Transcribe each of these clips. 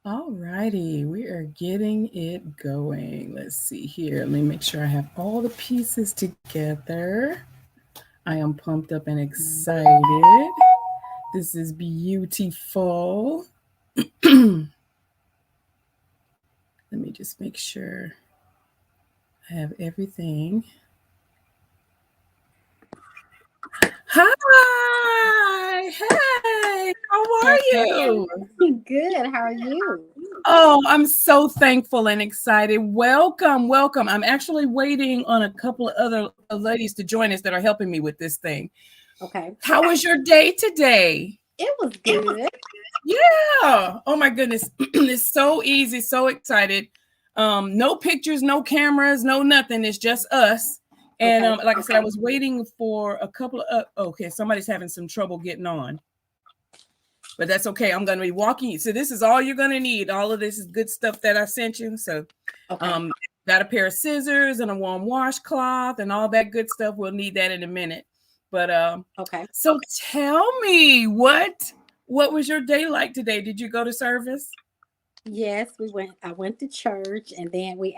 All righty, we are getting it going. Let's see here. Let me make sure I have all the pieces together. I am pumped up and excited. This is beautiful. Let me just make sure I have everything. Hi, hey, how are Hey, you? good. How are you? Oh, I'm so thankful and excited. Welcome, welcome. I'm actually waiting on a couple of other ladies to join us that are helping me with this thing. Okay. How was your day today? It was good. Yeah. Oh my goodness. It's so easy, so excited. No pictures, no cameras, no nothing. It's just us. And Okay. like I said, I was waiting for a couple of okay, somebody's having some trouble getting on. But that's okay. I'm going to be walking you. So this is all you're going to need. All of this is good stuff that I sent you. So Okay. um got a pair of scissors and a warm washcloth and all that good stuff. We'll need that in a minute. But Okay. so tell me what was your day like today? Did you go to service? Yes, we went. I went to church, and then we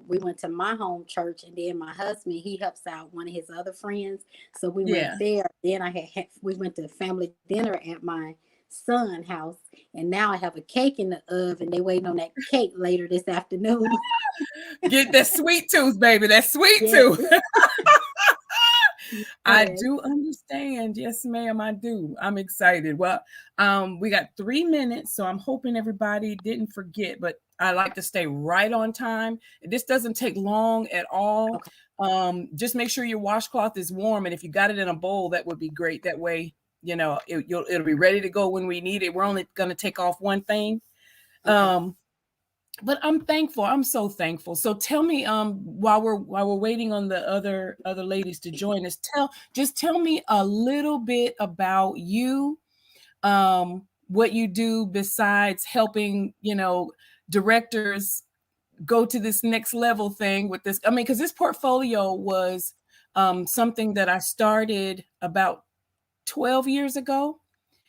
went to my home church, and then my husband he helps out one of his other friends, so we went Yeah. there. Then we went to family dinner at my son house, and now I have a cake in the oven. They waiting on that cake later this afternoon. Get that sweet tooth, baby. That sweet Yes. tooth. I Yes. do understand. Yes, ma'am, I do. I'm excited. Well, we got 3 minutes, so I'm hoping everybody didn't forget, but I like to stay right on time. This doesn't take long at all. Okay. Just make sure your washcloth is warm, and if you got it in a bowl, that would be great. That way, it'll be ready to go when we need it. We're only going to take off one thing. Okay. Um, but I'm thankful. I'm so thankful. So tell me, while we're waiting on the other ladies to join us, tell me a little bit about you, what you do besides helping, directors go to this next level thing with this. I mean, because this portfolio was something that I started about 12 years ago.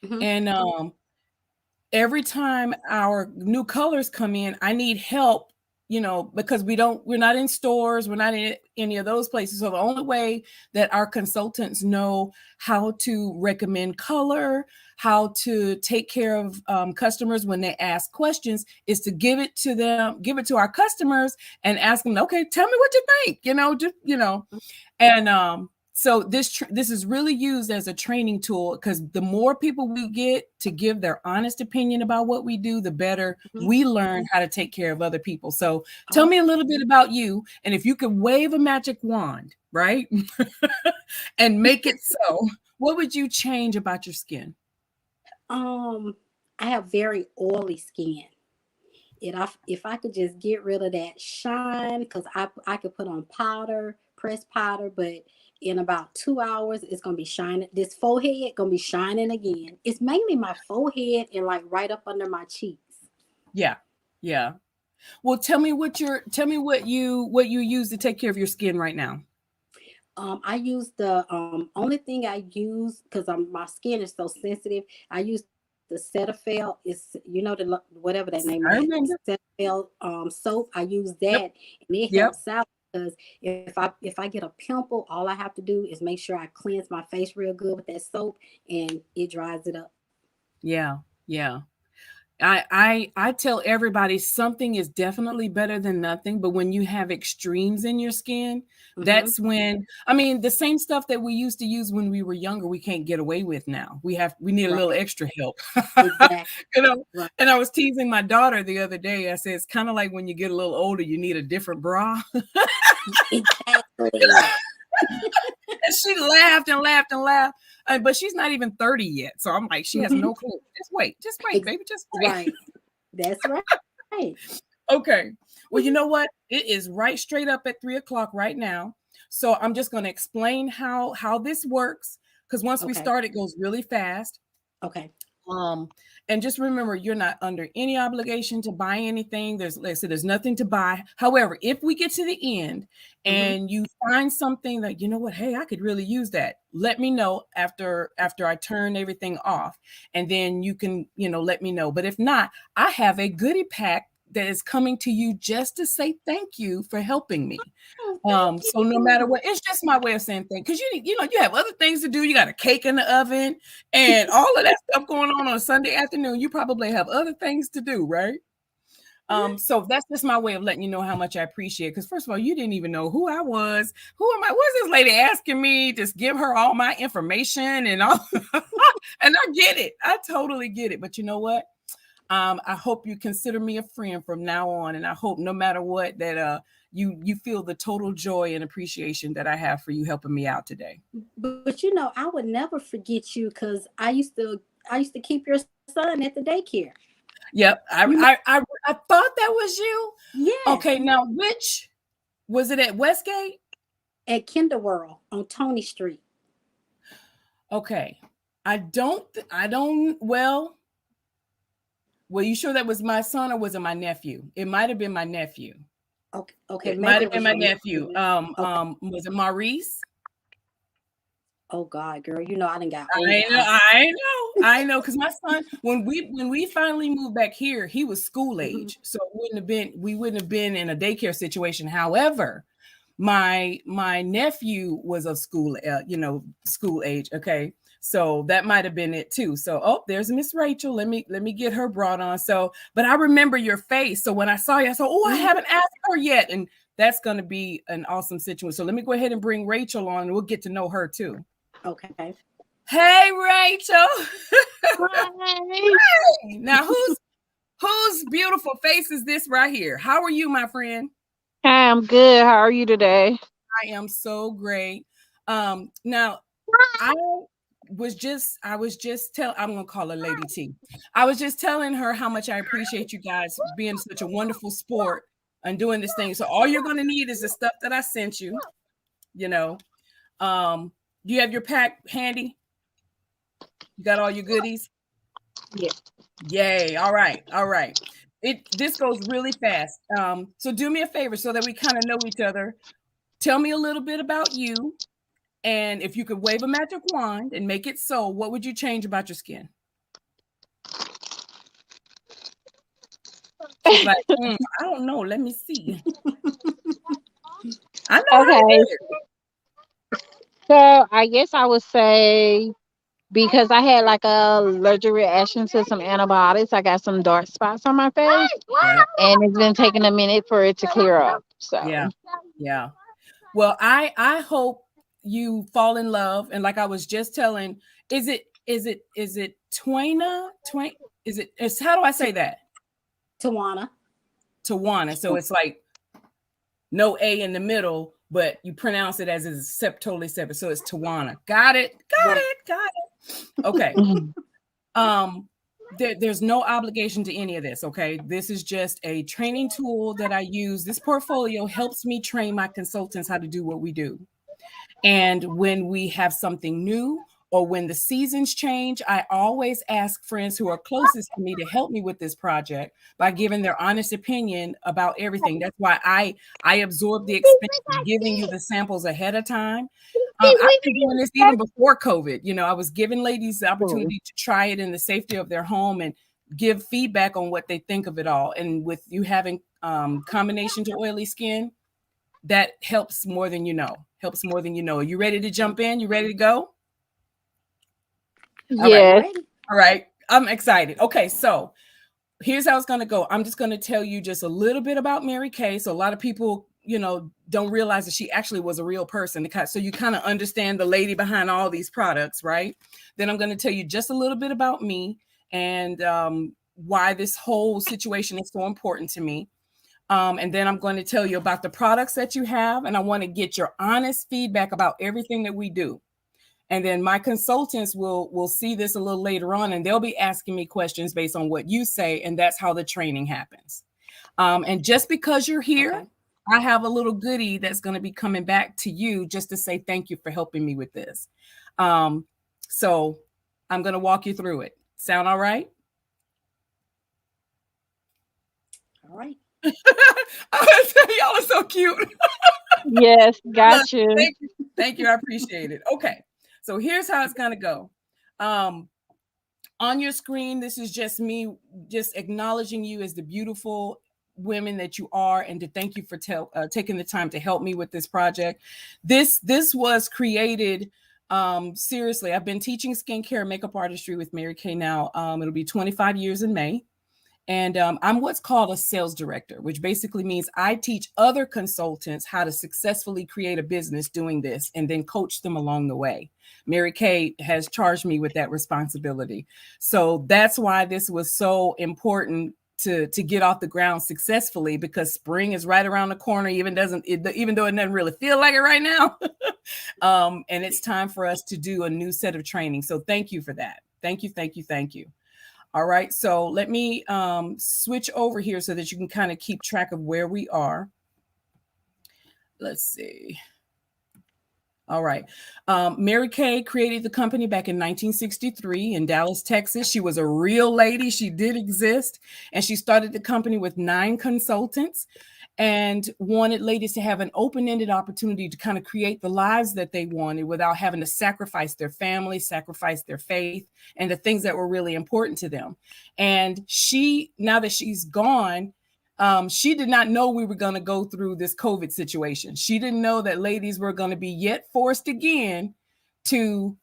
Hmm. And every time our new colors come in, I need help, because we're not in stores, we're not in any of those places. So the only way that our consultants know how to recommend color, how to take care of customers when they ask questions, is to give it to our customers and ask them, okay, tell me what you think, and so this is really used as a training tool, because the more people we get to give their honest opinion about what we do, the better Hmm. we learn how to take care of other people. So tell Oh. me a little bit about you, and if you could wave a magic wand, right, and make it so, what would you change about your skin? Um, I have very oily skin. If I could just get rid of that shine, because I could put on powder, press powder, but in about 2 hours it's gonna be shining. This forehead gonna be shining again. It's mainly my forehead and like right up under my cheeks. Yeah, yeah. Well, tell me what you use to take care of your skin right now. I use the only thing I use because my skin is so sensitive. I use the Cetaphil. It's whatever that name of that I remember. Cetaphil soap. I use Yep, that, and it yep. helps out because if I get a pimple, all I have to do is make sure I cleanse my face real good with that soap, and it dries it up. Yeah, yeah. I tell everybody something is definitely better than nothing, but when you have extremes in your skin, Hmm. that's when, I mean, the same stuff that we used to use when we were younger, we can't get away with now. We need a little Right. extra help. Exactly. you know, Right. and I was teasing my daughter the other day. I said it's kind of like when you get a little older, you need a different bra. Exactly. And she laughed and laughed and laughed. But she's not even 30 yet. So I'm like, she has Hmm. no clue. Just wait, baby, just wait. Right. That's right. Okay. Well, you Hmm. know what? It is right straight up at 3 o'clock right now. So I'm just going to explain how this works, because once we Okay. start, it goes really fast. Okay. And just remember, you're not under any obligation to buy anything. There's, like I said, there's nothing to buy. However, if we get to the end and you find something that, you know what, hey, I could really use that, let me know after I turn everything off, and then you can, let me know. But if not, I have a goodie pack that is coming to you just to say thank you for helping me. So no matter what, it's just my way of saying thank, because you have other things to do. You got a cake in the oven and all of that stuff going on a Sunday afternoon. You probably have other things to do, right? So that's just my way of letting you know how much I appreciate it. Because first of all, you didn't even know who I was. Who am I? What's this lady asking me? Just give her all my information and all. And I get it. I totally get it. But you know what? I hope you consider me a friend from now on, and I hope no matter what that you feel the total joy and appreciation that I have for you helping me out today. But I would never forget you, because I used to keep your son at the daycare. Yep, I thought that was you. Yes. Okay, now which was it, at Westgate? At Kinderworld on Tony Street. Okay, I don't. Well, were you sure that was my son or was it my nephew? It might have been my nephew. Okay. It might have been my nephew. Okay. Was it Maurice? Oh God, girl, I done got old. I know, because my son, when we finally moved back here, he was school age, so we wouldn't have been in a daycare situation. However, my nephew was of school, school age. Okay, so that might have been it too. So, there's Miss Rachel. Let me get her brought on. So, but I remember your face. So when I saw you, I said, I haven't asked her yet, and that's going to be an awesome situation. So let me go ahead and bring Rachel on, and we'll get to know her too. Okay. Hey, Rachel. Hi. Now, whose beautiful face is this right here? How are you, my friend? Hi, I'm good. How are you today? I am so great. Now, I was just I'm gonna call her Lady T. I was just telling her how much I appreciate you guys being such a wonderful sport and doing this thing. So all you're gonna need is the stuff that I sent you. Do you have your pack handy? You got all your goodies? Yeah. Yay. All right. This goes really fast. So do me a favor so that we kind of know each other. Tell me a little bit about you. And if you could wave a magic wand and make it so, what would you change about your skin? She's like, I don't know. Let me see. I know. Okay. So I guess I would say, because I had like a allergic reaction to some antibiotics, I got some dark spots on my face. Yeah. And it's been taking a minute for it to clear up. So yeah. Well, I hope you fall in love. And like I was just telling, is it Twaina? How do I say that? Tawana. So it's like no A in the middle, but you pronounce it as it's totally separate. So it's Tawana. Got it. Okay. There's no obligation to any of this. Okay. This is just a training tool that I use. This portfolio helps me train my consultants how to do what we do. And when we have something new or when the seasons change, I always ask friends who are closest to me to help me with this project by giving their honest opinion about everything. That's why I absorb the expense of giving you the samples ahead of time. I've been doing this even before COVID. I was giving ladies the opportunity to try it in the safety of their home and give feedback on what they think of it all. And with you having combination to oily skin, that helps more than you know. Are you ready to jump in? You ready to go? Yes. All right. I'm excited. Okay, so here's how it's going to go. I'm just going to tell you just a little bit about Mary Kay. So a lot of people, don't realize that she actually was a real person. So you kind of understand the lady behind all these products, right? Then I'm going to tell you just a little bit about me and why this whole situation is so important to me. And then I'm going to tell you about the products that you have. And I want to get your honest feedback about everything that we do. And then my consultants will see this a little later on, and they'll be asking me questions based on what you say. And that's how the training happens. And just because you're here, okay, I have a little goodie that's going to be coming back to you just to say thank you for helping me with this. So I'm going to walk you through it. Sound all right? All right. Y'all are so cute. Yes, got you. Thank you. Thank you. I appreciate it. Okay. So here's how it's going to go. On your screen, this is just me just acknowledging you as the beautiful women that you are, and to thank you for taking the time to help me with this project. This was created seriously. I've been teaching skincare and makeup artistry with Mary Kay now. It'll be 25 years in May. And I'm what's called a sales director, which basically means I teach other consultants how to successfully create a business doing this and then coach them along the way. Mary Kay has charged me with that responsibility. So that's why this was so important to get off the ground successfully, because spring is right around the corner, even though it doesn't really feel like it right now. And it's time for us to do a new set of training. So thank you for that. Thank you, thank you, thank you. All right, so let me switch over here so that you can kind of keep track of where we are. Let's see. All right. Mary Kay created the company back in 1963 in Dallas, Texas. She was a real lady. She did exist. And she started the company with 9 consultants and wanted ladies to have an open-ended opportunity to kind of create the lives that they wanted without having to sacrifice their family, sacrifice their faith, and the things that were really important to them. And she, now that she's gone, she did not know we were going to go through this COVID situation. She didn't know that ladies were going to be yet forced again to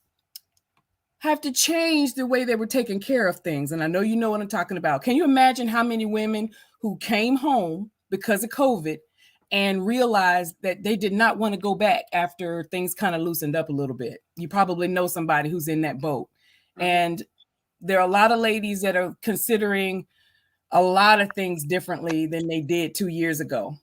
have to change the way they were taking care of things. And I know you know what I'm talking about. Can you imagine how many women who came home because of COVID and realized that they did not want to go back after things kind of loosened up a little bit? You probably know somebody who's in that boat. And there are a lot of ladies that are considering a lot of things differently than they did 2 years ago.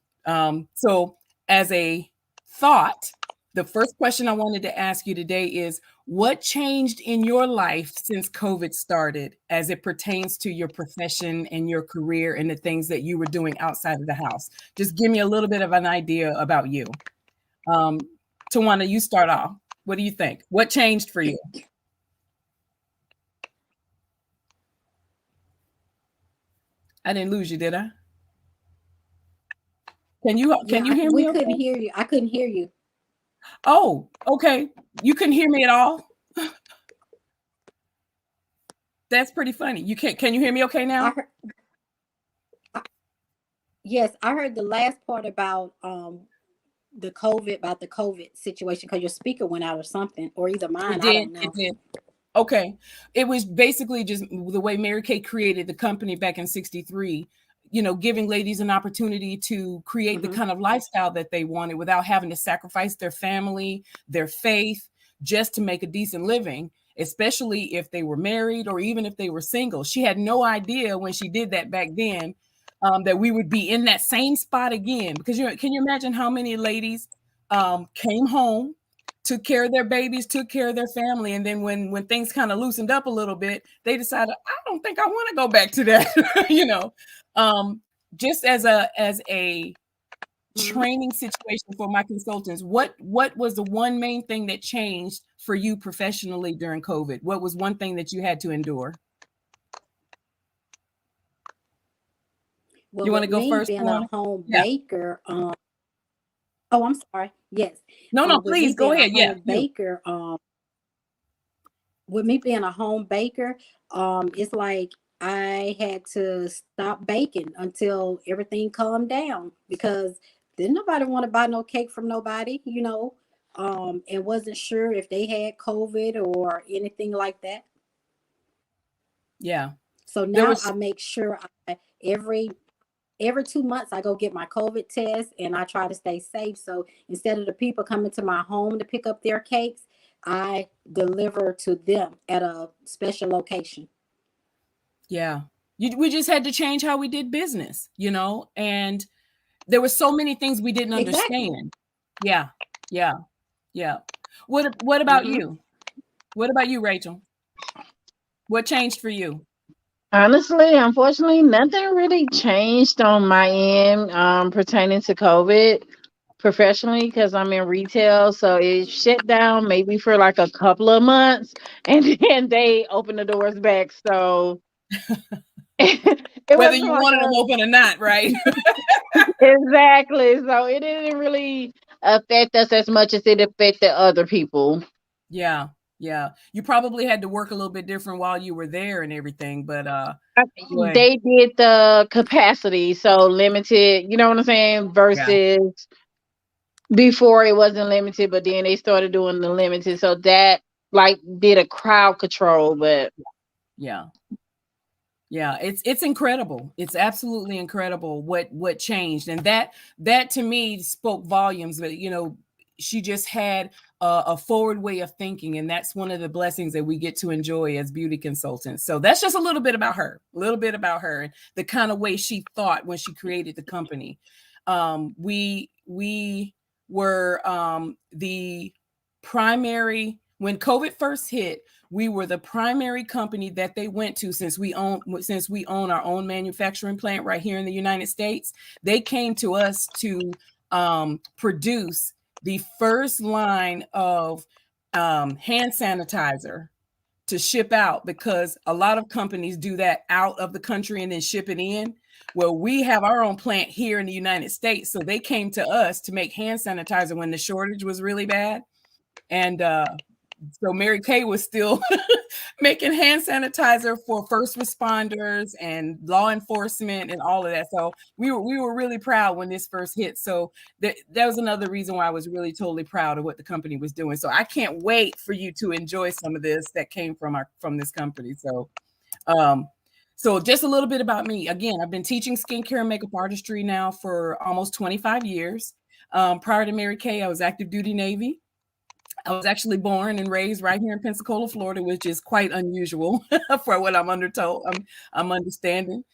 So as a thought, the first question I wanted to ask you today is, what changed in your life since COVID started as it pertains to your profession and your career and the things that you were doing outside of the house? Just give me a little bit of an idea about you. Tawana, you start off. What do you think? What changed for you? I didn't lose you, did I? Can you hear We me? couldn't hear you. I couldn't hear you. Oh, okay. You couldn't hear me at all? That's pretty funny. Can you hear me okay now? Yes, I heard the last part about the COVID situation, because your speaker went out or something, or either mine. I don't know. It did. Okay. It was basically just the way Mary Kay created the company back in 63, giving ladies an opportunity to create the kind of lifestyle that they wanted without having to sacrifice their family, their faith, just to make a decent living, especially if they were married or even if they were single. She had no idea when she did that back then that we would be in that same spot again. Because can you imagine how many ladies came home, took care of their babies, took care of their family, and then when things kind of loosened up a little bit, they decided, I don't think I want to go back to that. Just as a training situation for my consultants, what was the one main thing that changed for you professionally during COVID? What was one thing that you had to endure? Well, you want to go first? Being a home baker. Oh, I'm sorry. Yes. No, please go ahead. Yeah. Baker. With me being a home baker, it's like I had to stop baking until everything calmed down, because didn't nobody want to buy no cake from nobody, and wasn't sure if they had COVID or anything like that. Yeah. So now I make sure every 2 months I go get my COVID test, and I try to stay safe. So instead of the people coming to my home to pick up their cakes, I deliver to them at a special location. Yeah. We just had to change how we did business, and there were so many things we didn't understand. Yeah. Yeah. Yeah. What about you? What about you, Rachel? What changed for you? Honestly, unfortunately, nothing really changed on my end pertaining to COVID. professionally because I'm in retail. So it shut down maybe for like a couple of months and then they opened the doors back. So it Whether wasn't you like wanted them a open or not, right? exactly. So it didn't really affect us as much as it affected other people. Yeah, yeah. You probably had to work a little bit different while you were there and everything, but boy, They did the capacity, so limited, you know what I'm saying, yeah, versus before it wasn't limited, but then they started doing the limited. So that like did a crowd control, but yeah. Yeah, it's incredible. It's absolutely incredible what changed, and that to me spoke volumes. But she just had a forward way of thinking, and that's one of the blessings that we get to enjoy as beauty consultants. So that's just a little bit about her, a little bit about her, and the kind of way she thought when she created the company. We were the primary when COVID first hit. We were the primary company that they went to since we own our own manufacturing plant right here in the United States. They came to us to produce the first line of hand sanitizer to ship out, because a lot of companies do that out of the country and then ship it in. Well, we have our own plant here in the United States, so they came to us to make hand sanitizer when the shortage was really bad. And so Mary Kay was still making hand sanitizer for first responders and law enforcement and all of that. So we were really proud when this first hit. So that was another reason why I was really totally proud of what the company was doing. So I can't wait for you to enjoy some of this that came from this company. Um, so just a little bit about me. Again, I've been teaching skincare and makeup artistry now for almost 25 years. Prior to Mary Kay, I was active duty Navy. I was actually born and raised right here in Pensacola, Florida, which is quite unusual for what I'm understanding.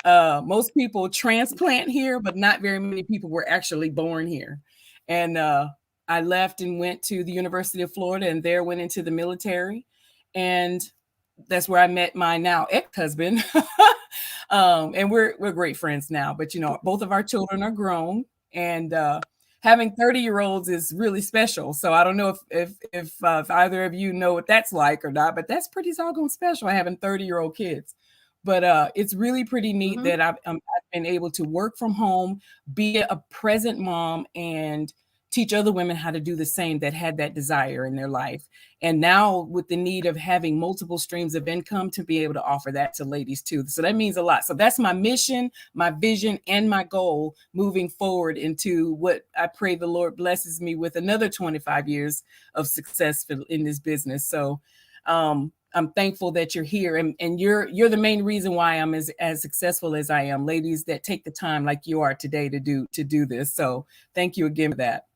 Most people transplant here, but not very many people were actually born here. And I left and went to the University of Florida, and there went into the military. And that's where I met my now ex-husband. And we're great friends now. But both of our children are grown, and having 30-year-olds is really special. So I don't know if either of you know what that's like or not, but that's pretty doggone special, having 30-year-old kids. But it's really pretty neat that I've been able to work from home, be a present mom, and teach other women how to do the same that had that desire in their life. And now with the need of having multiple streams of income, to be able to offer that to ladies too. So that means a lot. So that's my mission, my vision, and my goal moving forward into what I pray the Lord blesses me with another 25 years of success in this business. So I'm thankful that you're here, and you're the main reason why I'm as successful as I am, ladies that take the time like you are today to do this. So thank you again for that.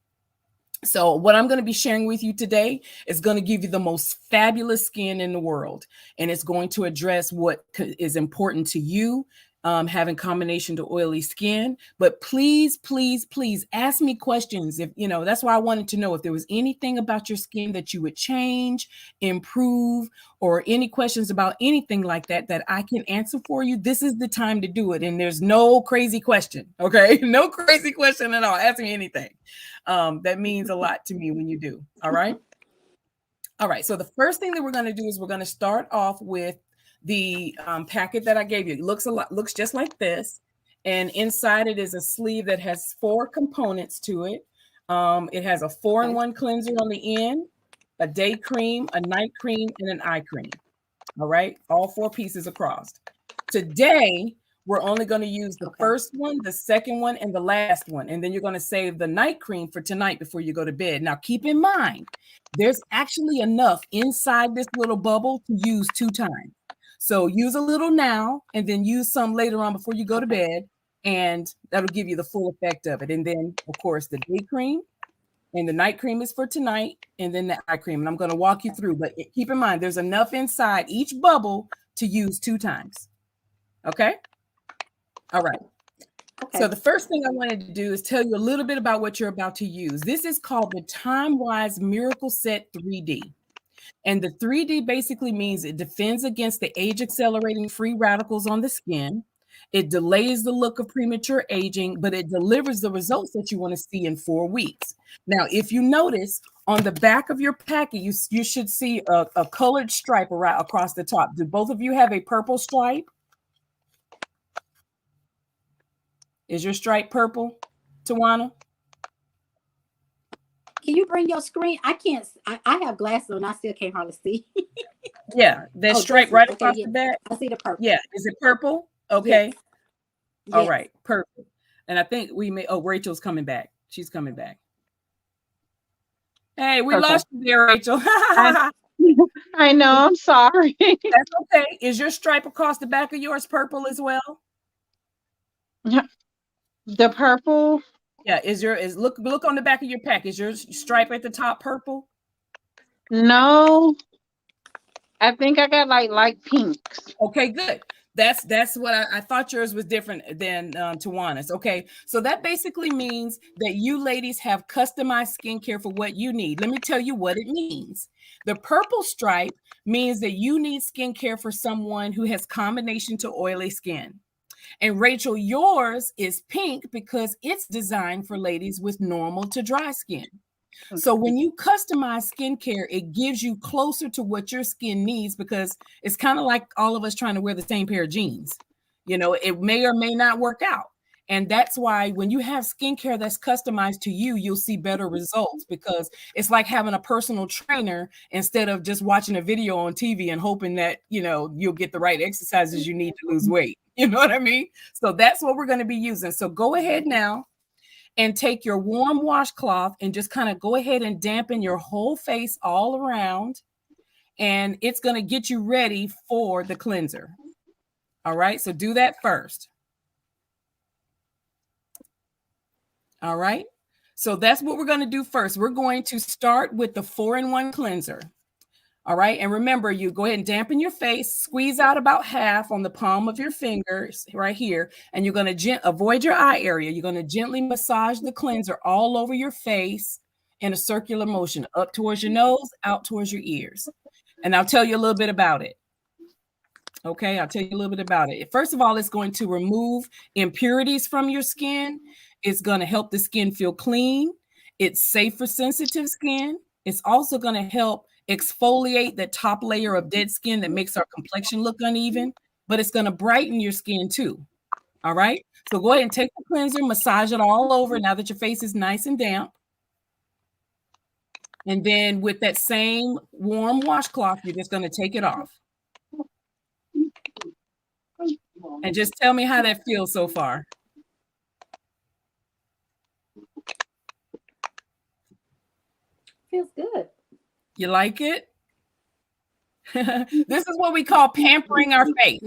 So what I'm going to be sharing with you today is going to give you the most fabulous skin in the world, and it's going to address what is important to you, having combination to oily skin. But please, please, please ask me questions. If that's why I wanted to know if there was anything about your skin that you would change, improve, or any questions about anything like that I can answer for you. This is the time to do it. And there's no crazy question. Okay. No crazy question at all. Ask me anything. That means a lot to me when you do. All right. All right. So the first thing that we're going to do is we're going to start off with the packet that I gave you. It looks just like this. And inside it is a sleeve that has 4 components to it. It has a 4-in-1 cleanser on the end, a day cream, a night cream, and an eye cream. All right. All 4 pieces across. Today, we're only going to use the first one, the second one, and the last one. And then you're going to save the night cream for tonight before you go to bed. Now, keep in mind, there's actually enough inside this little bubble to use 2 times. So use a little now and then use some later on before you go to bed. And that'll give you the full effect of it. And then, of course, the day cream and the night cream is for tonight. And then the eye cream. And I'm going to walk you through. But keep in mind, there's enough inside each bubble to use 2 times. Okay? All right. Okay. So the first thing I wanted to do is tell you a little bit about what you're about to use. This is called the Time-Wise Miracle Set 3D. And the 3D basically means it defends against the age-accelerating free radicals on the skin. It delays the look of premature aging, but it delivers the results that you want to see in 4 weeks. Now, if you notice on the back of your packet, you should see a colored stripe right across the top. Do both of you have a purple stripe? Is your stripe purple, Tawana? Can you bring your screen? I can't. I have glasses on. I still can't hardly see. Yeah, that stripe right across the back. I see the purple. Yeah, is it purple? Okay. Yes. All right, perfect. And I think we may. Oh, Rachel's coming back. She's coming back. Hey, we lost you there, Rachel. I know. I'm sorry. That's okay. Is your stripe across the back of yours purple as well? The purple. Yeah. Look on the back of your pack. Is your stripe at the top purple? No. I think I got like light pinks. Okay, good. That's what I thought yours was different than Tawana's. Okay, so that basically means that you ladies have customized skincare for what you need. Let me tell you what it means. The purple stripe means that you need skincare for someone who has combination to oily skin. And Rachel, yours is pink because it's designed for ladies with normal to dry skin. So when you customize skincare, it gives you closer to what your skin needs, because it's kind of like all of us trying to wear the same pair of jeans. You know, it may or may not work out. And that's why when you have skincare that's customized to you, you'll see better results, because it's like having a personal trainer instead of just watching a video on TV and hoping that, you know, you'll get the right exercises you need to lose weight. You know what I mean? So that's what we're going to be using. So go ahead now and take your warm washcloth and just kind of go ahead and dampen your whole face all around. And it's going to get you ready for the cleanser. All right. So do that first. All right. So that's what we're going to do first. We're going to start with the 4-in-1 cleanser. All right. And remember, you go ahead and dampen your face, squeeze out about half on the palm of your fingers right here. And you're going to avoid your eye area. You're going to gently massage the cleanser all over your face in a circular motion, up towards your nose, out towards your ears. And I'll tell you a little bit about it. Okay. I'll tell you a little bit about it. First of all, it's going to remove impurities from your skin. It's going to help the skin feel clean. It's safe for sensitive skin. It's also going to help exfoliate the top layer of dead skin that makes our complexion look uneven, but it's going to brighten your skin too. All right. So go ahead and take the cleanser, massage it all over now that your face is nice and damp. And then with that same warm washcloth, you're just going to take it off. And just tell me how that feels so far. Feels good. You like it? This is what we call pampering our face.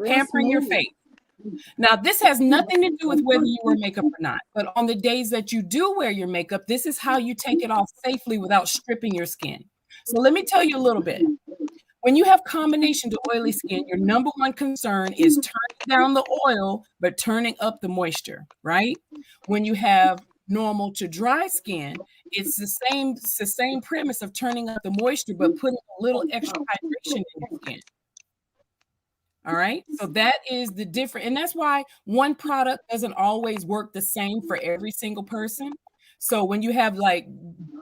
Pampering your face. Now, this has nothing to do with whether you wear makeup or not, but on the days that you do wear your makeup, this is how you take it off safely without stripping your skin. So let me tell you a little bit. When you have combination to oily skin, your number one concern is turning down the oil, but turning up the moisture, right? When you have normal to dry skin, it's the same premise of turning up the moisture, but putting a little extra hydration in your skin. All right. So that is the difference. And that's why one product doesn't always work the same for every single person. So when you have like,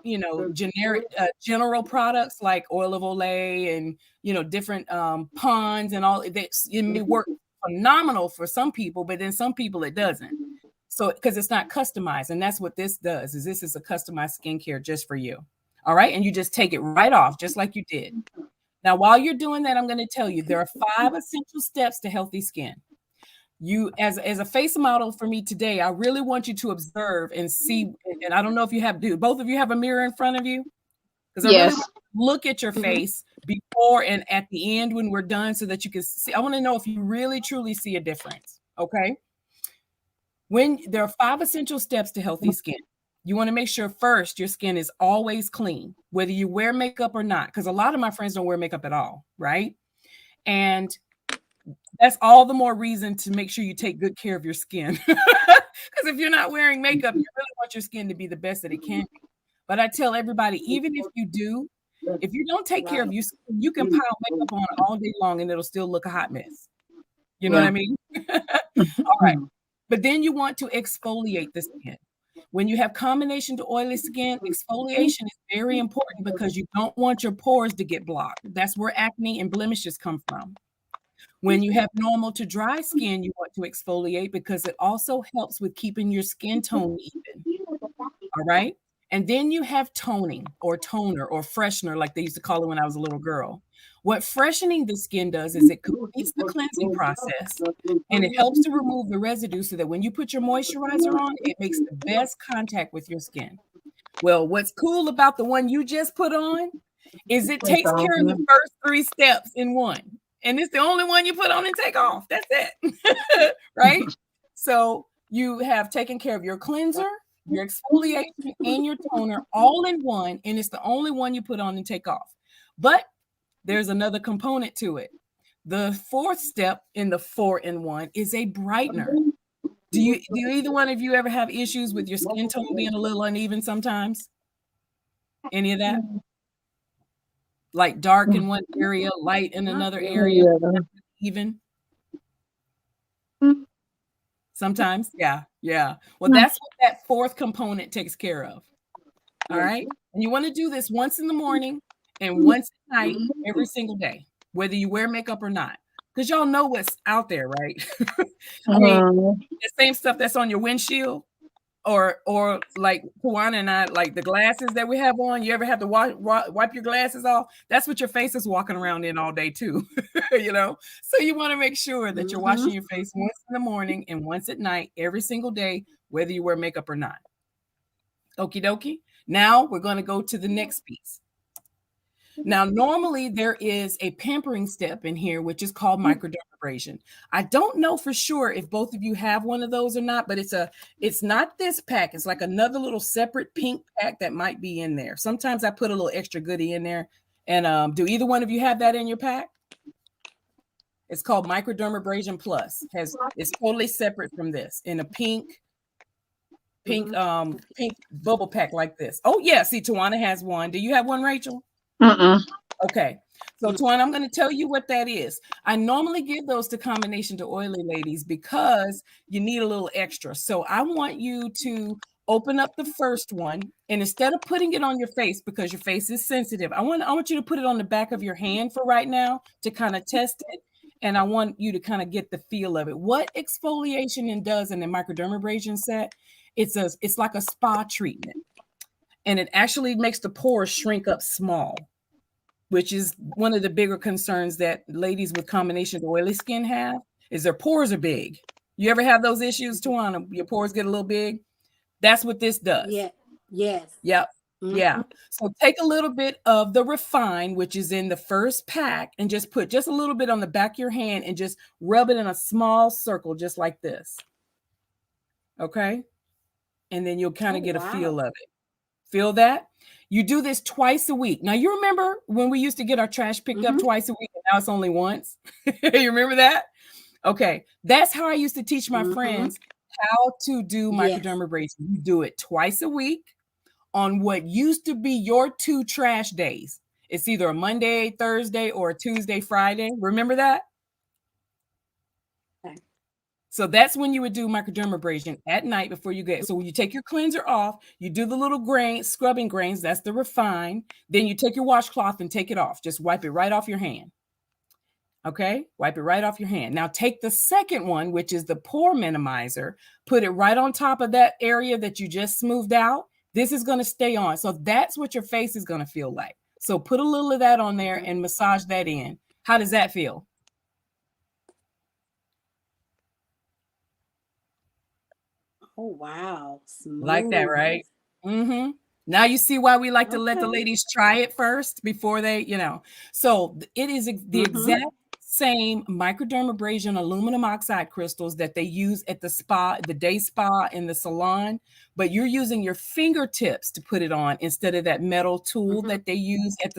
you know, general products like oil of Olay and, you know, different ponds and all, it may work phenomenal for some people, but then some people it doesn't. So because it's not customized. And that's what this does, is this is a customized skincare just for you. All right. And you just take it right off just like you did. Now, while you're doing that, I'm going to tell you there are 5 essential steps to healthy skin. You, as a face model for me today, I really want you to observe and see. And I don't know if you have, both of you have a mirror in front of you? Because I really want to look at your face before and at the end when we're done so that you can see. I want to know if you really, truly see a difference. Okay. When there are 5 essential steps to healthy skin. You want to make sure first your skin is always clean, whether you wear makeup or not, because a lot of my friends don't wear makeup at all, right? And that's all the more reason to make sure you take good care of your skin. Because if you're not wearing makeup, you really want your skin to be the best that it can be. But I tell everybody, even if you do, if you don't take care of your skin, you can pile makeup on all day long and it'll still look a hot mess. You know what I mean? All right. But then you want to exfoliate the skin. When you have combination to oily skin, exfoliation is very important because you don't want your pores to get blocked. That's where acne and blemishes come from. When you have normal to dry skin, you want to exfoliate because it also helps with keeping your skin tone even. All right. And then you have toning or toner or freshener, like they used to call it when I was a little girl. What freshening the skin does is it completes the cleansing process and it helps to remove the residue so that when you put your moisturizer on, it makes the best contact with your skin. Well, what's cool about the one you just put on is it takes care of the first 3 steps in one. And it's the only one you put on and take off. That's it. Right? So you have taken care of your cleanser, your exfoliation, and your toner all in one, and it's the only one you put on and take off. But there's another component to it. The 4th step in the 4-in-1 is a brightener. Do either one of you ever have issues with your skin tone being a little uneven sometimes? Any of that? Like dark in one area, light in another area, even? Sometimes? Yeah. Well, that's what that 4th component takes care of. All right? And you want to do this once in the morning and once at night every single day, whether you wear makeup or not. Because y'all know what's out there, right? I mean, the same stuff that's on your windshield or like Tawana and I, like the glasses that we have on, you ever have to wipe your glasses off? That's what your face is walking around in all day too, you know? So you want to make sure that you're washing your face once in the morning and once at night every single day, whether you wear makeup or not. Okie dokie. Now we're going to go to the next piece. Now, normally there is a pampering step in here, which is called microdermabrasion. I don't know for sure if both of you have one of those or not, but it's not this pack. It's like another little separate pink pack that might be in there. Sometimes I put a little extra goodie in there. And do either one of you have that in your pack? It's called Microdermabrasion Plus. It's totally separate from this in a pink bubble pack like this. Oh yeah, see, Tawana has one. Do you have one, Rachel? Okay. So Tawana, I'm going to tell you what that is. I normally give those to combination to oily ladies because you need a little extra. So I want you to open up the first one, and instead of putting it on your face because your face is sensitive, I want you to put it on the back of your hand for right now to kind of test it. And I want you to kind of get the feel of it. What exfoliation does in the microdermabrasion set, it's like a spa treatment. And it actually makes the pores shrink up small, which is one of the bigger concerns that ladies with combination of oily skin have, is their pores are big. You ever have those issues, Tawana? Your pores get a little big? That's what this does. Yeah. Yes. Yep. Yeah. So take a little bit of the Refine, which is in the first pack, and just put just a little bit on the back of your hand and just rub it in a small circle, just like this. Okay. And then you'll kind of get a feel of it. Feel that? You do this twice a week. Now, you remember when we used to get our trash picked up twice a week, and now it's only once? You remember that? Okay. That's how I used to teach my friends how to do microdermabrasion. You do it twice a week on what used to be your 2 trash days. It's either a Monday, Thursday, or a Tuesday, Friday. Remember that? Okay. So that's when you would do microdermabrasion at night before you get. So when you take your cleanser off, you do the little scrubbing grains. That's the Refine. Then you take your washcloth and take it off. Just wipe it right off your hand. Okay, wipe it right off your hand. Now take the second one, which is the pore minimizer. Put it right on top of that area that you just smoothed out. This is going to stay on. So that's what your face is going to feel like. So put a little of that on there and massage that in. How does that feel? Oh, wow. Smooth. Like that, right? Now you see why we like to let the ladies try it first before they, So it is the exact same microdermabrasion aluminum oxide crystals that they use at the spa, the day spa in the salon, but you're using your fingertips to put it on instead of that metal tool that they use at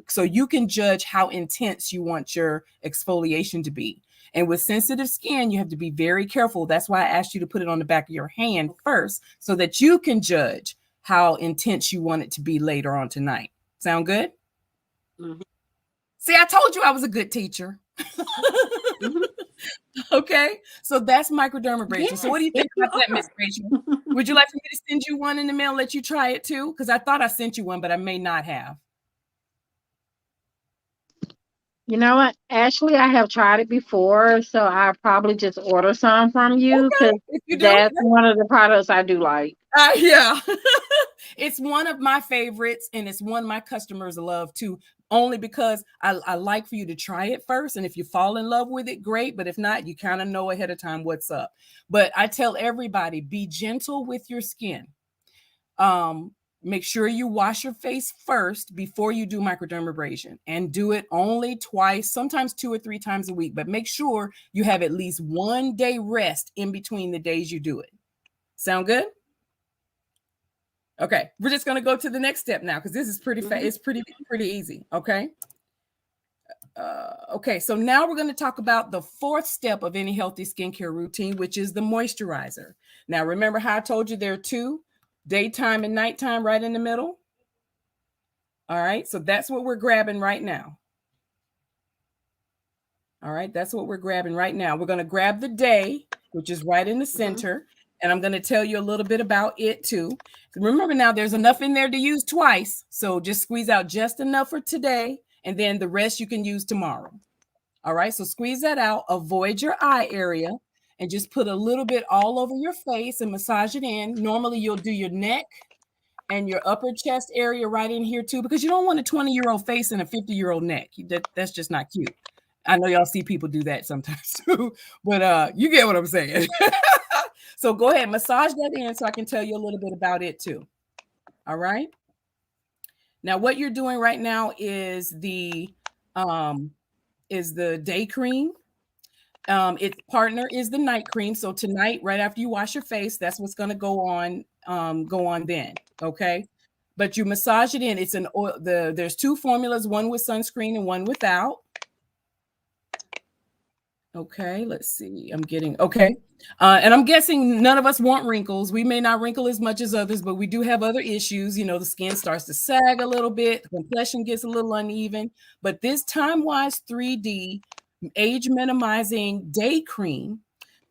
so you can judge how intense you want your exfoliation to be. And with sensitive skin, you have to be very careful. That's why I asked you to put it on the back of your hand first so that you can judge how intense you want it to be later on tonight. Sound good? See, I told you I was a good teacher. Okay, so that's microdermabrasion. So what do Yes, you yes, think you about that, Miss are. Rachel? Would you like for me to send you one in the mail, let you try it too? Because I thought I sent you one, but I may not have. You know what? Actually, I have tried it before, so I probably just order some from you Okay, because if you do, that's one of the products I do like. yeah. It's one of my favorites, and it's one my customers love too, only because I like for you to try it first. And if you fall in love with it, great. But if not, you kind of know ahead of time what's up. But I tell everybody, be gentle with your skin. Um, Make sure you wash your face first before you do microdermabrasion, and do it only twice, sometimes 2 or 3 times a week. But make sure you have at least 1 day rest in between the days you do it. Sound good? Okay, we're just going to go to the next step now because this is it's pretty easy. Okay. Okay, so now we're going to talk about the fourth step of any healthy skincare routine, which is the moisturizer. Now, remember how I told you there are two, daytime and nighttime, right in the middle? All right, so that's what we're grabbing right now. All right, that's what we're grabbing right now. We're going to grab the day, which is right in the center, and I'm going to tell you a little bit about it too. Remember now, there's enough in there to use twice, so just squeeze out just enough for today, and then the rest you can use tomorrow. All right, so squeeze that out, avoid your eye area, and just put a little bit all over your face and massage it in. Normally, you'll do your neck and your upper chest area right in here too, because you don't want a 20-year-old face and a 50-year-old neck. That's just not cute. I know y'all see people do that sometimes too, but you get what I'm saying. So go ahead, massage that in so I can tell you a little bit about it too. All right. Now, what you're doing right now is the day cream. Its partner is the night cream. So tonight, right after you wash your face, that's what's going to go on then. Okay. But you massage it in. It's an oil. There's two formulas, one with sunscreen and one without. Okay, let's see. I'm getting okay. And I'm guessing none of us want wrinkles. We may not wrinkle as much as others, but we do have other issues. You know, the skin starts to sag a little bit, the complexion gets a little uneven. But this Time Wise 3D age minimizing day cream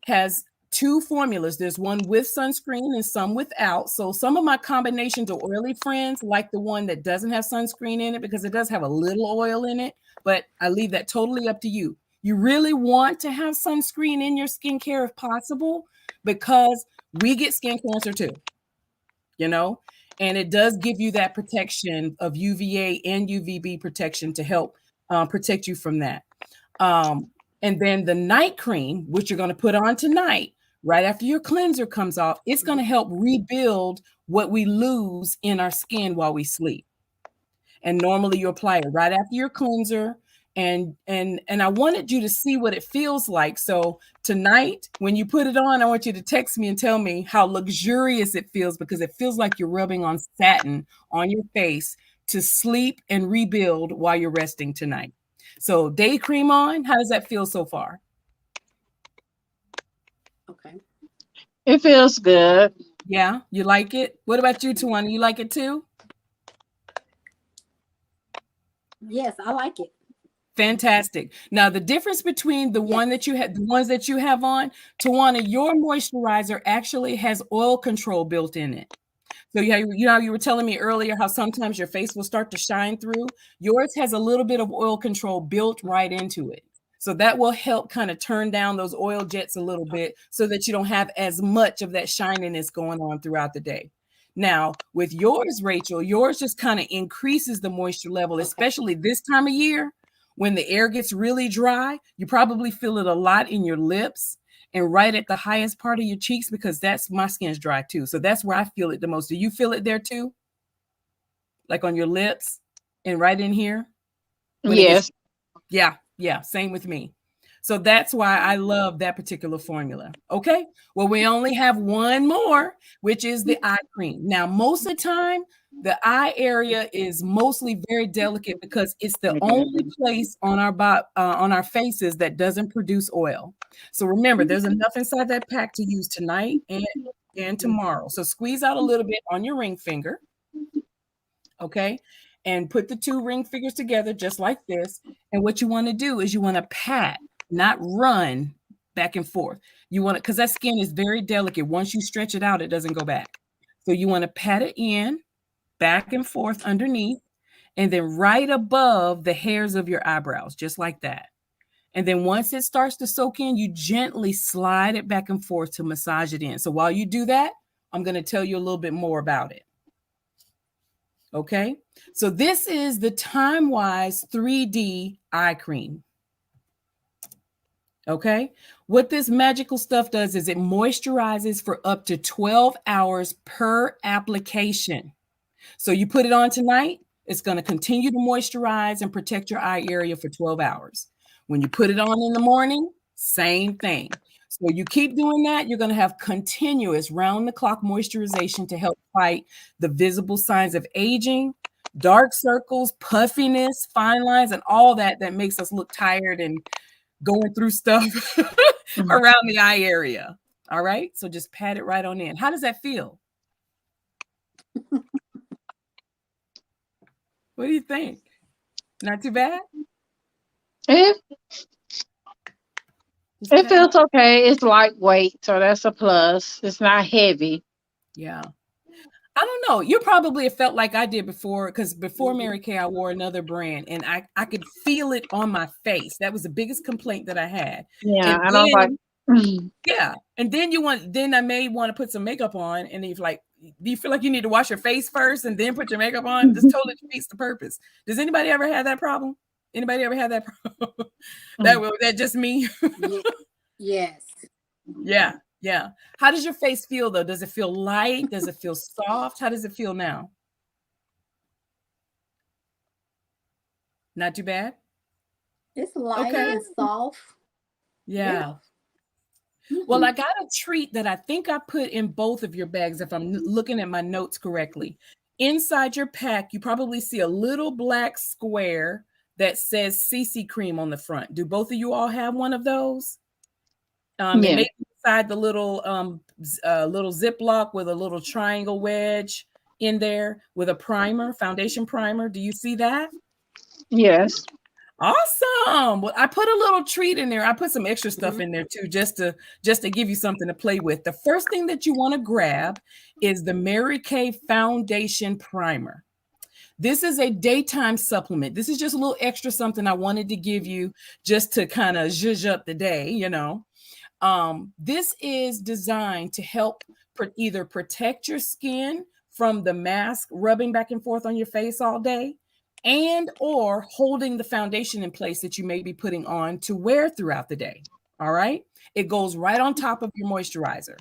has two formulas. There's one with sunscreen and some without. So some of my combinations of oily friends like the one that doesn't have sunscreen in it because it does have a little oil in it, but I leave that totally up to you. You really want to have sunscreen in your skincare if possible, because we get skin cancer too, you know, and it does give you that protection of UVA and UVB protection to help protect you from that. And then the night cream, which you're going to put on tonight, right after your cleanser comes off, it's going to help rebuild what we lose in our skin while we sleep. And normally you apply it right after your cleanser. And I wanted you to see what it feels like. So tonight, when you put it on, I want you to text me and tell me how luxurious it feels, because it feels like you're rubbing on satin on your face to sleep and rebuild while you're resting tonight. So day cream on, how does that feel so far? Okay. It feels good. Yeah, you like it? What about you, Tawana? You like it too? Yes, I like it. Fantastic. Now, the difference between the Yes. one that you had, the ones that you have on, Tawana, your moisturizer actually has oil control built in it. So you were telling me earlier how sometimes your face will start to shine through. Yours has a little bit of oil control built right into it. So that will help kind of turn down those oil jets a little bit so that you don't have as much of that shininess going on throughout the day. Now, with yours, Rachel, yours just kind of increases the moisture level, Okay. especially this time of year when the air gets really dry. You probably feel it a lot in your lips and right at the highest part of your cheeks, because that's my skin's dry too. So that's where I feel it the most. Do you feel it there too? Like on your lips and right in here when it gets, Yes. yeah, same with me. So that's why I love that particular formula. Okay. Well, we only have one more, which is the eye cream. Now, most of the time, the eye area is mostly very delicate because it's the only place on our faces that doesn't produce oil. So remember, there's enough inside that pack to use tonight and tomorrow. So squeeze out a little bit on your ring finger, okay? And put the two ring fingers together just like this. And what you want to do is you want to pat, not run back and forth. You want it because that skin is very delicate. Once you stretch it out, it doesn't go back. So you want to pat it in, back and forth underneath, and then right above the hairs of your eyebrows, just like that. And then once it starts to soak in, you gently slide it back and forth to massage it in. So while you do that, I'm going to tell you a little bit more about it. Okay. So this is the Time Wise 3D eye cream. Okay. What this magical stuff does is it moisturizes for up to 12 hours per application. So you put it on tonight, it's going to continue to moisturize and protect your eye area for 12 hours. When you put it on in the morning, same thing. So you keep doing that, you're going to have continuous round-the-clock moisturization to help fight the visible signs of aging, dark circles, puffiness, fine lines, and all that makes us look tired and going through stuff around the eye area. All right? So just pat it right on in. How does that feel? What do you think? Not too bad? It feels okay. It's lightweight, so that's a plus. It's not heavy. Yeah. I don't know. You probably have felt like I did before, because before Mary Kay, I wore another brand and I could feel it on my face. That was the biggest complaint that I had. Yeah, and and I'm like, yeah. And then I may want to put some makeup on, and if like, do you feel like you need to wash your face first and then put your makeup on? This totally defeats the purpose. Does anybody ever have that problem? Anybody ever had that problem? that just me? Yes. Yeah. Yeah. How does your face feel though? Does it feel light? Does it feel soft? How does it feel now? Not too bad? It's light and soft. Yeah. Well, I got a treat that I think I put in both of your bags, if I'm looking at my notes correctly. Inside your pack, you probably see a little black square that says CC cream on the front. Do both of you all have one of those? It may be inside the little Ziploc with a little triangle wedge in there with a primer, foundation primer. Do you see that? Yes. Awesome. Well, I put a little treat in there. I put some extra stuff in there too, just to give you something to play with. The first thing that you want to grab is the Mary Kay Foundation Primer. This is a daytime supplement. This is just a little extra something I wanted to give you just to kind of zhuzh up the day, you know. This is designed to help either protect your skin from the mask rubbing back and forth on your face all day, and or holding the foundation in place that you may be putting on to wear throughout the day. All right. It goes right on top of your moisturizer.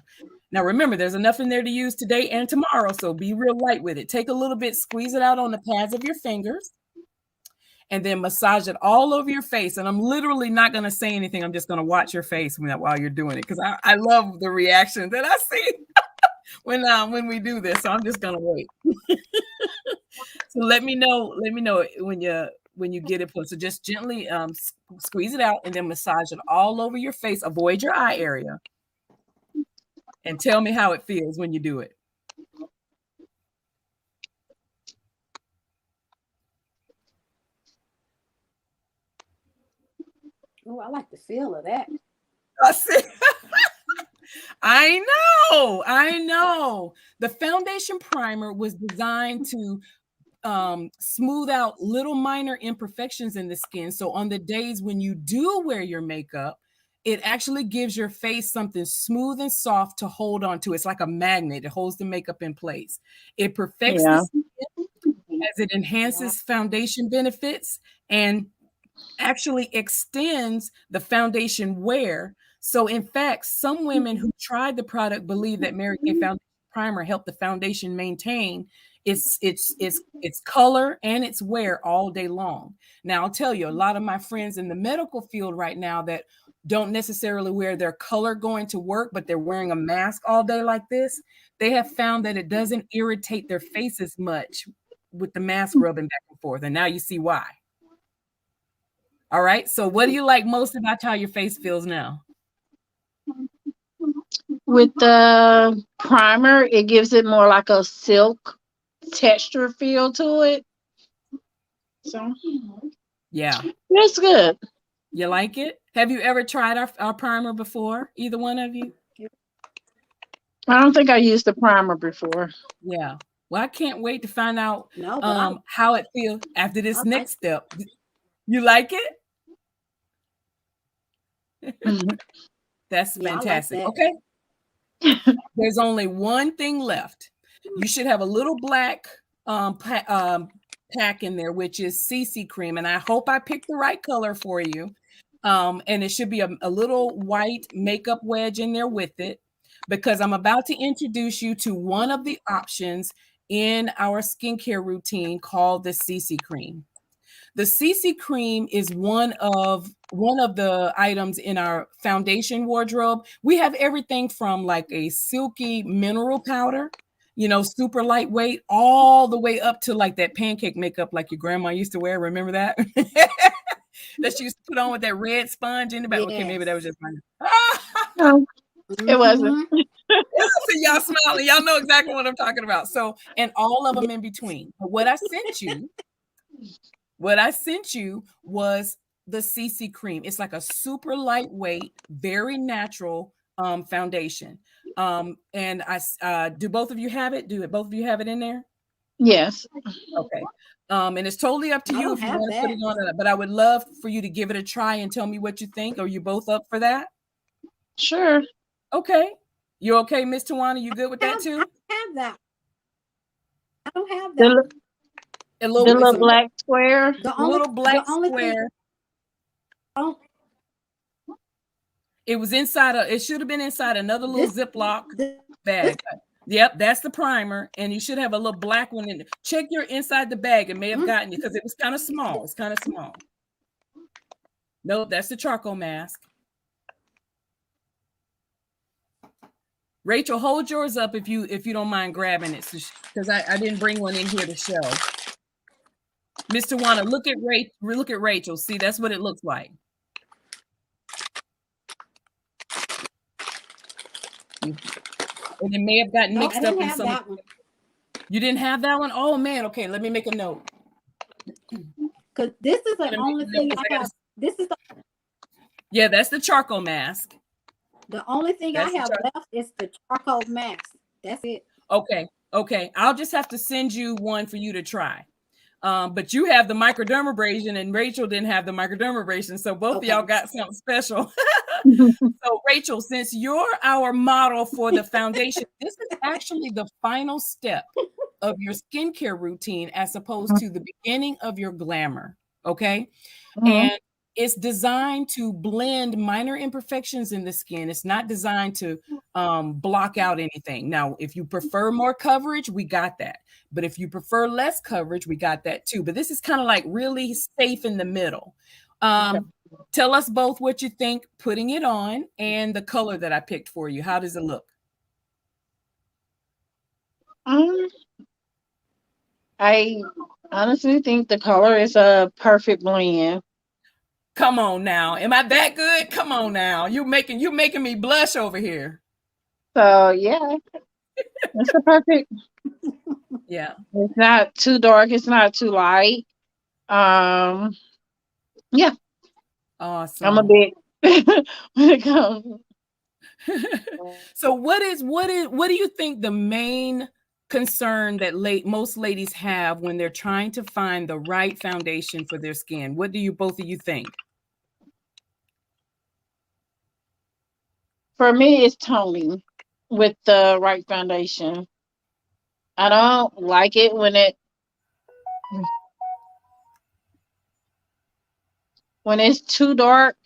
Now, remember, there's enough in there to use today and tomorrow, so be real light with it. Take a little bit, squeeze it out on the pads of your fingers, and then massage it all over your face. And I'm literally not going to say anything. I'm just going to watch your face while you're doing it, because I love the reaction that I see when we do this. So I'm just going to wait. So let me know when you get it put. So just gently squeeze it out and then massage it all over your face. Avoid your eye area. And tell me how it feels when you do it. Oh, I like the feel of that. I know. The foundation primer was designed to smooth out little minor imperfections in the skin. So on the days when you do wear your makeup, it actually gives your face something smooth and soft to hold on to. It's like a magnet. It holds the makeup in place. It perfects the skin as it enhances foundation benefits and actually extends the foundation wear. So in fact, some women who tried the product believe that Mary Kay Foundation Primer helped the foundation maintain its color and its wear all day long. Now, I'll tell you, a lot of my friends in the medical field right now that don't necessarily wear their color going to work, but they're wearing a mask all day like this, they have found that it doesn't irritate their face as much with the mask rubbing back and forth. And now you see why. All right. So what do you like most about how your face feels now? With the primer, it gives it more like a silk texture feel to it. So yeah, it's good. You like it? Have you ever tried our primer before? Either one of you? I don't think I used the primer before. Yeah. Well, I can't wait to find out No, but how it feels after this I like. next step. You like it? Mhm. That's Yeah, I like fantastic. that. Okay. There's only one thing left. You should have a little black pack in there, which is CC cream. And I hope I picked the right color for you. And it should be a little white makeup wedge in there with it, because I'm about to introduce you to one of the options in our skincare routine called the CC cream. The CC cream is one of the items in our foundation wardrobe. We have everything from like a silky mineral powder, super lightweight, all the way up to like that pancake makeup like your grandma used to wear. Remember that? That she used to put on with that red sponge in the back. Okay, maybe that was Yes. just mine. No, it wasn't. Mm-hmm. See y'all smiling. Y'all know exactly what I'm talking about. So, and all of them in between. But what I sent you was the CC cream. It's like a super lightweight, very natural foundation. And do both of you have it? Do both of you have it in there? Yes. Okay. And it's totally up to I you don't if you have want to put that. it on, but I would love for you to give it a try and tell me what you think. Are you both up for that? Sure. Okay. You okay, Miss Tawana? You good with that I too? have that. I don't have The that one. A the little, it's little black square. a little The black only thing. square. Oh, It was it should have been inside another little this Ziploc this bag. Yep, that's the primer. And you should have a little black one in it. Check your inside the bag. It may have mm, gotten you because it was kind of small. It's kind of small. Nope, that's the charcoal mask. Rachel, hold yours up if you don't mind grabbing it, because I didn't bring one in here to show. Mr. Wanna, look at Rachel. See, that's what it looks like. And it may have gotten no, I mixed up didn't in have some. that one. You didn't have that one? Oh man, okay, let me make a note. Because this is the Gotta make only a note thing 'cause I have. This is yeah, that's the charcoal mask. the only thing I That's the have charcoal. left is the charcoal mask. That's it. Okay. I'll just have to send you one for you to try. But you have the microdermabrasion, and Rachel didn't have the microdermabrasion, so both of y'all Okay. got something special. So, Rachel, since you're our model for the foundation, this is actually the final step of your skincare routine as opposed to the beginning of your glamour. Okay. Mhm. And it's designed to blend minor imperfections in the skin. It's not designed to block out anything. Now, if you prefer more coverage, we got that. But if you prefer less coverage, we got that too. But this is kind of like really safe in the middle. Okay. Tell us both what you think putting it on and the color that I picked for you. How does it look? Um, I honestly think the color is a perfect blend. Come on now. Am I that good? Come on now. You making me blush over here. So yeah, it's a perfect. Yeah. It's not too dark. It's not too light. Um, yeah, I'm a Awesome. bit when it comes. So what do you think the main concern that most ladies have when they're trying to find the right foundation for their skin? What do you both of you think? For me, it's toning with the right foundation. I don't like it when it's too dark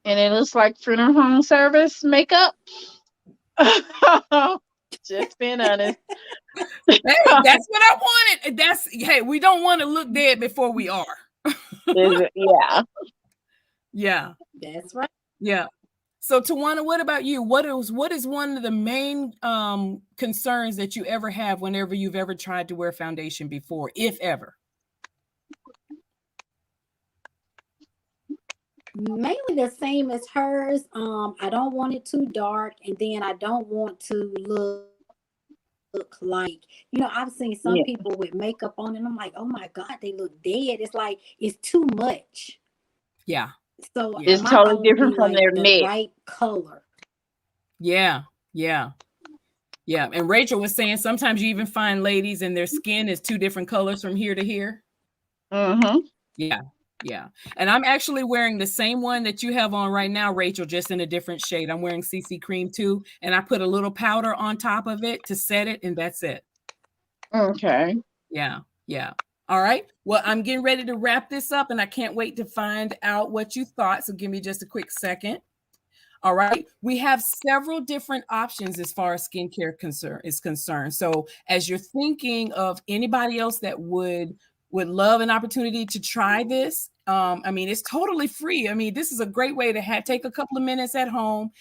and it looks like funeral home service makeup. Just being honest. Hey, that's what I wanted. Hey, we don't want to look dead before we are. Yeah. Yeah. That's right. Yeah. So Tawana, what about you? What is one of the main concerns that you ever have whenever you've ever tried to wear foundation before, if ever? Mainly the same as hers. I don't want it too dark, and then I don't want to look like, I've seen some Yeah. people with makeup on, and I'm like, oh my God, they look dead. It's like it's too much. Yeah. So Yeah. It's my totally thing would be different from like their the neck. right color. Yeah. Yeah. Yeah. And Rachel was saying sometimes you even find ladies and their skin is two different colors from here to here. Mm-hmm. Yeah. Yeah. And I'm actually wearing the same one that you have on right now, Rachel, just in a different shade. I'm wearing CC cream too. And I put a little powder on top of it to set it, and that's it. Okay. Yeah. Yeah. All right. Well, I'm getting ready to wrap this up, and I can't wait to find out what you thought. So give me just a quick second. All right. We have several different options as far as skincare is concerned. So as you're thinking of anybody else that would love an opportunity to try this, I mean, it's totally free. I mean, this is a great way to take a couple of minutes at home.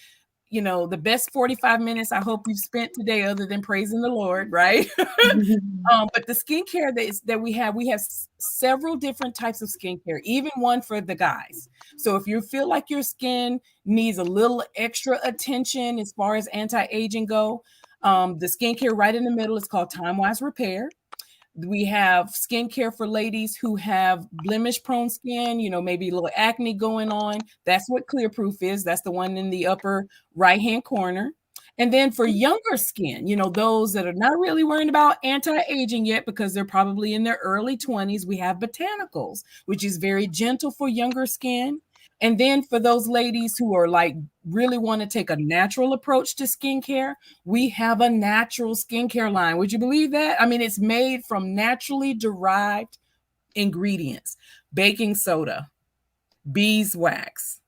You know, the best 45 minutes I hope you've spent today, other than praising the Lord, right? But the skincare that we have several different types of skincare, even one for the guys. So if you feel like your skin needs a little extra attention as far as anti-aging go, the skincare right in the middle is called Time Wise Repair. We have skincare for ladies who have blemish prone skin, you know, maybe a little acne going on. That's what Clear Proof is. That's the one in the upper right hand corner. And then for younger skin, you know, those that are not really worrying about anti-aging yet because they're probably in their early 20s, we have botanicals, which is very gentle for younger skin. And then for those ladies who are like really want to take a natural approach to skincare, we have a natural skincare line. Would you believe that? I mean, it's made from naturally derived ingredients: baking soda, beeswax,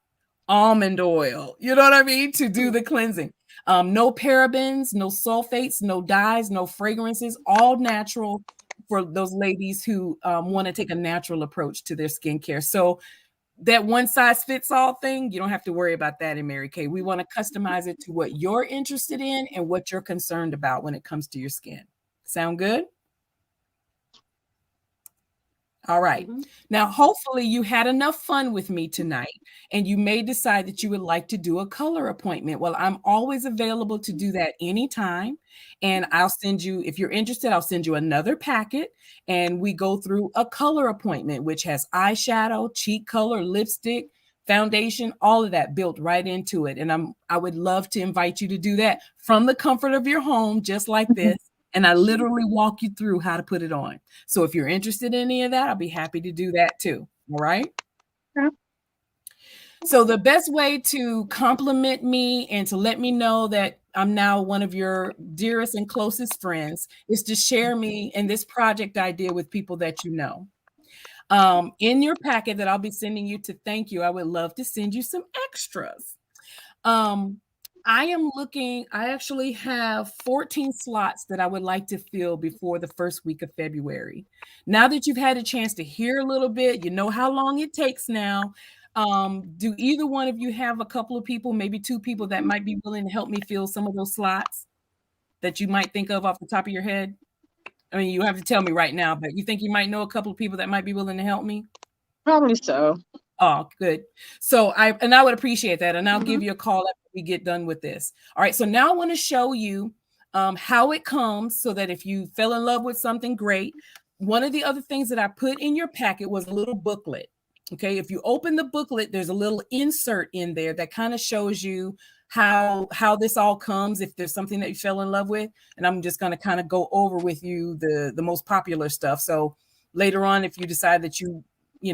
almond oil. You know what I mean? To do the cleansing. No parabens, no sulfates, no dyes, no fragrances, all natural for those ladies who want to take a natural approach to their skincare. So that one size fits all thing, you don't have to worry about that in Mary Kay. We want to customize it to what you're interested in and what you're concerned about when it comes to your skin. Sound good? All right. Mm-hmm. Now, hopefully you had enough fun with me tonight and you may decide that you would like to do a color appointment. Well, I'm always available to do that anytime. And I'll send you, if you're interested, I'll send you another packet and we go through a color appointment, which has eyeshadow, cheek color, lipstick, foundation, all of that built right into it. And I would love to invite you to do that from the comfort of your home, just like this. And I literally walk you through how to put it on. So if you're interested in any of that, I'll be happy to do that too. All right. Yeah. So the best way to compliment me and to let me know that I'm now one of your dearest and closest friends is to share me and this project idea with people that you know. In your packet that I'll be sending you to thank you, I would love to send you some extras. I actually have 14 slots that I would like to fill before the first week of February. Now that you've had a chance to hear a little bit, you know how long it takes now. Do either one of you have a couple of people, maybe two people that might be willing to help me fill some of those slots that you might think of off the top of your head? I mean, you have to tell me right now, but you think you might know a couple of people that might be willing to help me? Probably so. Oh, good. So I would appreciate that. And I'll give Mm-hmm. you a call after we get done with this. All right. So now I want to show you how it comes so that if you fell in love with something, great. One of the other things that I put in your packet was a little booklet. Okay. If you open the booklet, there's a little insert in there that kind of shows you how this all comes, if there's something that you fell in love with. And I'm just going to kind of go over with you the most popular stuff. So later on, if you decide that you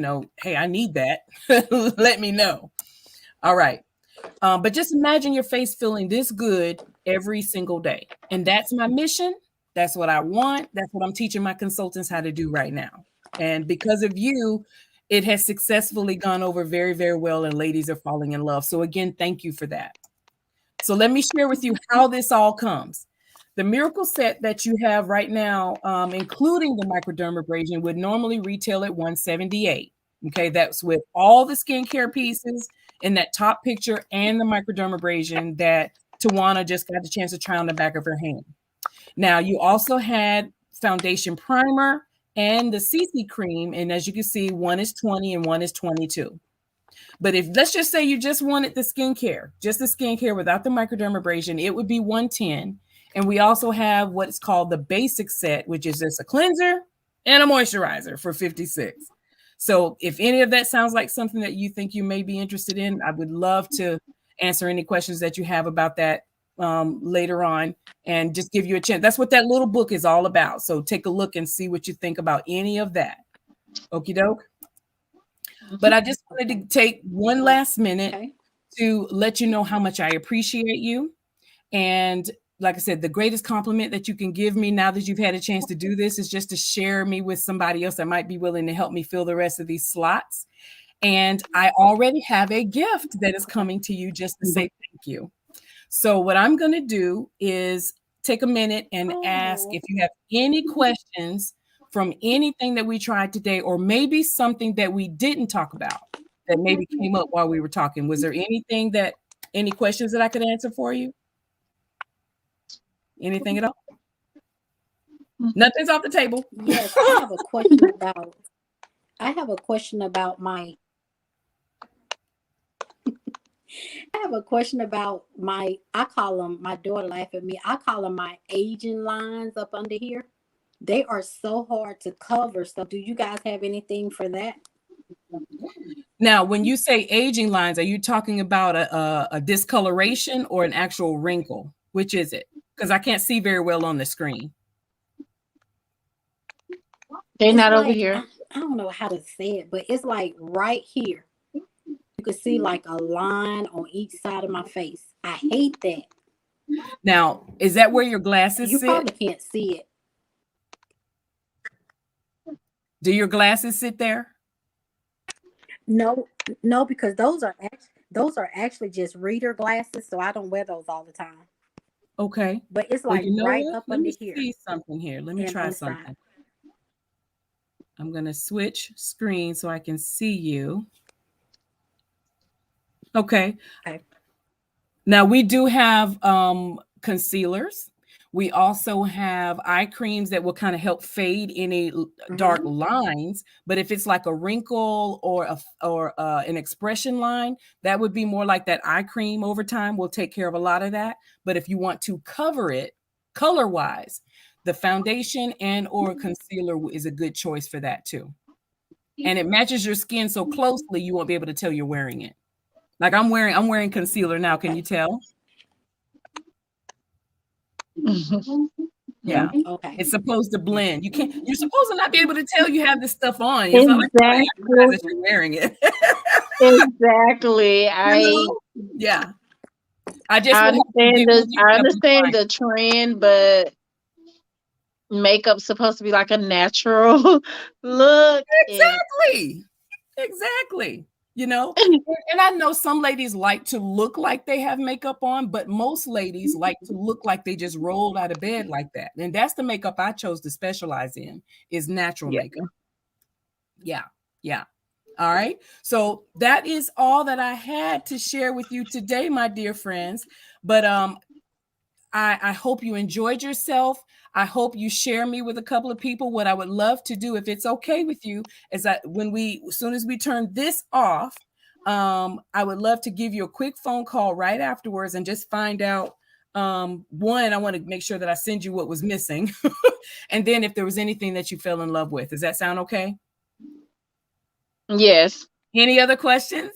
know, hey, I need that, let me know. All right. But just imagine your face feeling this good every single day. And that's my mission. That's what I want. That's what I'm teaching my consultants how to do right now. And because of you, it has successfully gone over very, very well, and ladies are falling in love. So again, thank you for that. So let me share with you how this all comes. The miracle set that you have right now, including the microdermabrasion, would normally retail at $178. Okay, that's with all the skincare pieces in that top picture and the microdermabrasion that Tawana just got the chance to try on the back of her hand. Now, you also had foundation primer and the CC cream, and as you can see, one is 20 and one is 22. But if let's just say you just wanted the skincare, just the skincare without the microdermabrasion, it would be 110. And we also have what's called the basic set, which is just a cleanser and a moisturizer for 56. So if any of that sounds like something that you think you may be interested in, I would love to answer any questions that you have about that later on and just give you a chance. That's what that little book is all about. So take a look and see what you think about any of that. Okie doke. But I just wanted to take one last minute to let you know how much I appreciate you. And like I said, the greatest compliment that you can give me now that you've had a chance to do this is just to share me with somebody else that might be willing to help me fill the rest of these slots. And I already have a gift that is coming to you just to say thank you. So what I'm going to do is take a minute and ask if you have any questions from anything that we tried today, or maybe something that we didn't talk about that maybe came up while we were talking. Was there any questions that I could answer for you? Anything at all? Nothing's off the table. Yes, I have a question about. I have a question about my. I have a question about my. I call them. My daughter laugh at me. I call them my aging lines up under here. They are so hard to cover. So, do you guys have anything for that? Now, when you say aging lines, are you talking about a discoloration or an actual wrinkle? Which is it? Because I can't see very well on the screen. They're It's not like, over here. I don't know how to say it, but it's like right here. You can see like a line on each side of my face. I hate that. Now, is that where your glasses You sit? probably can't see it. Do your glasses sit there? No, because those are actually just reader glasses, so I don't wear those all the time. Okay. But it's Well, like you know right what? up Let under me here. see something here. Let me and try on the side. something. I'm going to switch screen so I can see you. Okay. Now we do have concealers. We also have eye creams that will kind of help fade any dark lines. But if it's like a wrinkle or an expression line, that would be more like that eye cream over time will take care of a lot of that. But if you want to cover it color-wise, the foundation and or concealer is a good choice for that too. And it matches your skin so closely you won't be able to tell you're wearing it. Like I'm wearing concealer now. Can you tell? Yeah. Okay. It's supposed to blend. You're supposed to not be able to tell you have this stuff on. It's Exactly. not like that you're wearing it. Exactly. Yeah. I understand the trend, but makeup's supposed to be like a natural look. Exactly. You know, and I know some ladies like to look like they have makeup on, but most ladies like to look like they just rolled out of bed like that. And that's the makeup I chose to specialize in, is natural makeup. Yeah. All right. So that is all that I had to share with you today, my dear friends. But I hope you enjoyed yourself. I hope you share me with a couple of people. What I would love to do, if it's okay with you, is that as soon as we turn this off, I would love to give you a quick phone call right afterwards and just find out. One, I want to make sure that I send you what was missing. And then if there was anything that you fell in love with. Does that sound okay? Yes. Any other questions?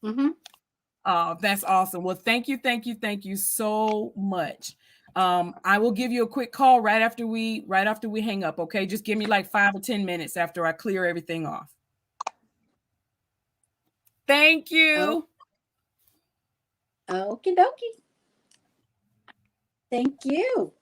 Oh, that's awesome. Well, thank you so much. I will give you a quick call right after we hang up. Okay, just give me like 5 or 10 minutes after I clear everything off. Thank you. Okie dokie. Thank you.